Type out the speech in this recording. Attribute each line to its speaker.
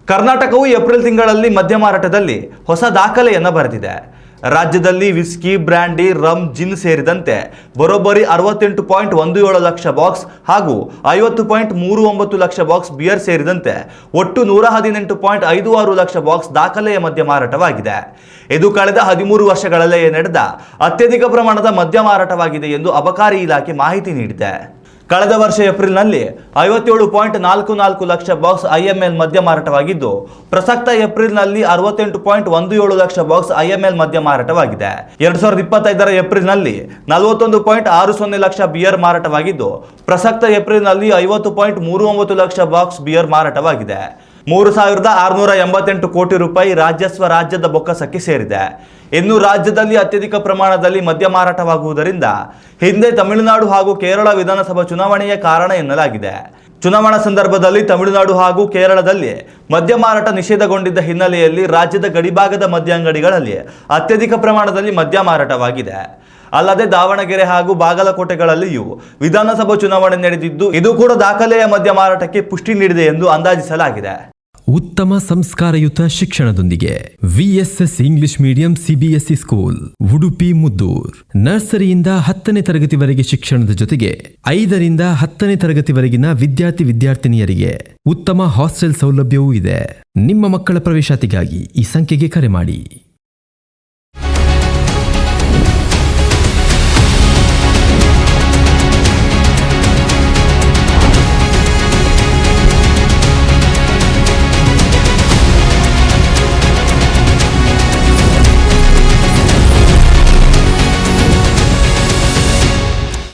Speaker 1: ಕರ್ನಾಟಕವು ಏಪ್ರಿಲ್ ತಿಂಗಳಲ್ಲಿ ಮದ್ಯ ಮಾರಾಟದಲ್ಲಿ ಹೊಸ ದಾಖಲೆಯನ್ನು ಬರೆದಿದೆ. ರಾಜ್ಯದಲ್ಲಿ ವಿಸ್ಕಿ, ಬ್ರ್ಯಾಂಡಿ, ರಮ್, ಜಿನ್ ಸೇರಿದಂತೆ ಬರೋಬ್ಬರಿ 68.17 ಲಕ್ಷ ಬಾಕ್ಸ್ ಹಾಗೂ 50.39 ಲಕ್ಷ ಬಾಕ್ಸ್ ಬಿಯರ್ ಸೇರಿದಂತೆ ಒಟ್ಟು 118.56 ಲಕ್ಷ ಬಾಕ್ಸ್ ದಾಖಲೆಯ ಮದ್ಯ ಮಾರಾಟವಾಗಿದೆ. ಇದು ಕಳೆದ 13 ವರ್ಷಗಳಲ್ಲೇ ನಡೆದ ಅತ್ಯಧಿಕ ಪ್ರಮಾಣದ ಮದ್ಯ ಮಾರಾಟವಾಗಿದೆ ಎಂದು ಅಬಕಾರಿ ಇಲಾಖೆ ಮಾಹಿತಿ ನೀಡಿದೆ. ಕಳೆದ ವರ್ಷ ಏಪ್ರಿಲ್ನಲ್ಲಿ 57.44 ಲಕ್ಷ ಬಾಕ್ಸ್ IML ಮದ್ಯ ಮಾರಾಟವಾಗಿದ್ದು, ಪ್ರಸಕ್ತ ಏಪ್ರಿಲ್ನಲ್ಲಿ 68.17 ಲಕ್ಷ ಬಾಕ್ಸ್ IML ಮದ್ಯ ಮಾರಾಟವಾಗಿದೆ. 2025ರ ಏಪ್ರಿಲ್ನಲ್ಲಿ 41.60 ಲಕ್ಷ ಬಿಯರ್ ಮಾರಾಟವಾಗಿದ್ದು, ಪ್ರಸಕ್ತ ಏಪ್ರಿಲ್ನಲ್ಲಿ 50.39 ಲಕ್ಷ ಬಾಕ್ಸ್ ಬಿಯರ್ ಮಾರಾಟವಾಗಿದೆ. 3,688 ಕೋಟಿ ರೂಪಾಯಿ ರಾಜಸ್ವ ರಾಜ್ಯದ ಬೊಕ್ಕಸಕ್ಕೆ ಸೇರಿದೆ. ಇನ್ನು ರಾಜ್ಯದಲ್ಲಿ ಅತ್ಯಧಿಕ ಪ್ರಮಾಣದಲ್ಲಿ ಮದ್ಯ ಮಾರಾಟವಾಗುವುದರಿಂದ ಹಿಂದೆ ತಮಿಳುನಾಡು ಹಾಗೂ ಕೇರಳ ವಿಧಾನಸಭಾ ಚುನಾವಣೆಯ ಕಾರಣ ಎನ್ನಲಾಗಿದೆ. ಚುನಾವಣಾ ಸಂದರ್ಭದಲ್ಲಿ ತಮಿಳುನಾಡು ಹಾಗೂ ಕೇರಳದಲ್ಲಿ ಮದ್ಯ ಮಾರಾಟ ನಿಷೇಧಗೊಂಡಿದ್ದ ಹಿನ್ನೆಲೆಯಲ್ಲಿ ರಾಜ್ಯದ ಗಡಿಭಾಗದ ಮದ್ಯ ಅಂಗಡಿಗಳಲ್ಲಿ ಅತ್ಯಧಿಕ ಪ್ರಮಾಣದಲ್ಲಿ ಮದ್ಯ ಮಾರಾಟವಾಗಿದೆ. ಅಲ್ಲದೆ ದಾವಣಗೆರೆ ಹಾಗೂ ಬಾಗಲಕೋಟೆಗಳಲ್ಲಿಯೂ ವಿಧಾನಸಭಾ ಚುನಾವಣೆ ನಡೆದಿದ್ದು, ಇದು ಕೂಡ ದಾಖಲೆಯ ಮದ್ಯ ಮಾರಾಟಕ್ಕೆ ಪುಷ್ಟಿ ನೀಡಿದೆ ಎಂದು ಅಂದಾಜಿಸಲಾಗಿದೆ.
Speaker 2: ಉತ್ತಮ ಸಂಸ್ಕಾರಯುತ ಶಿಕ್ಷಣದೊಂದಿಗೆ VSS English medium CBSE school, Udupi Muddur. ನರ್ಸರಿಯಿಂದ 10ನೇ ತರಗತಿವರೆಗೆ ಶಿಕ್ಷಣದ ಜೊತೆಗೆ 5ರಿಂದ 10ನೇ ತರಗತಿವರೆಗಿನ ವಿದ್ಯಾರ್ಥಿನಿಯರಿಗೆ ಉತ್ತಮ ಹಾಸ್ಟೆಲ್ ಸೌಲಭ್ಯವೂ ಇದೆ. ನಿಮ್ಮ ಮಕ್ಕಳ ಪ್ರವೇಶಾತಿಗಾಗಿ ಈ ಸಂಖ್ಯೆಗೆ ಕರೆ ಮಾಡಿ.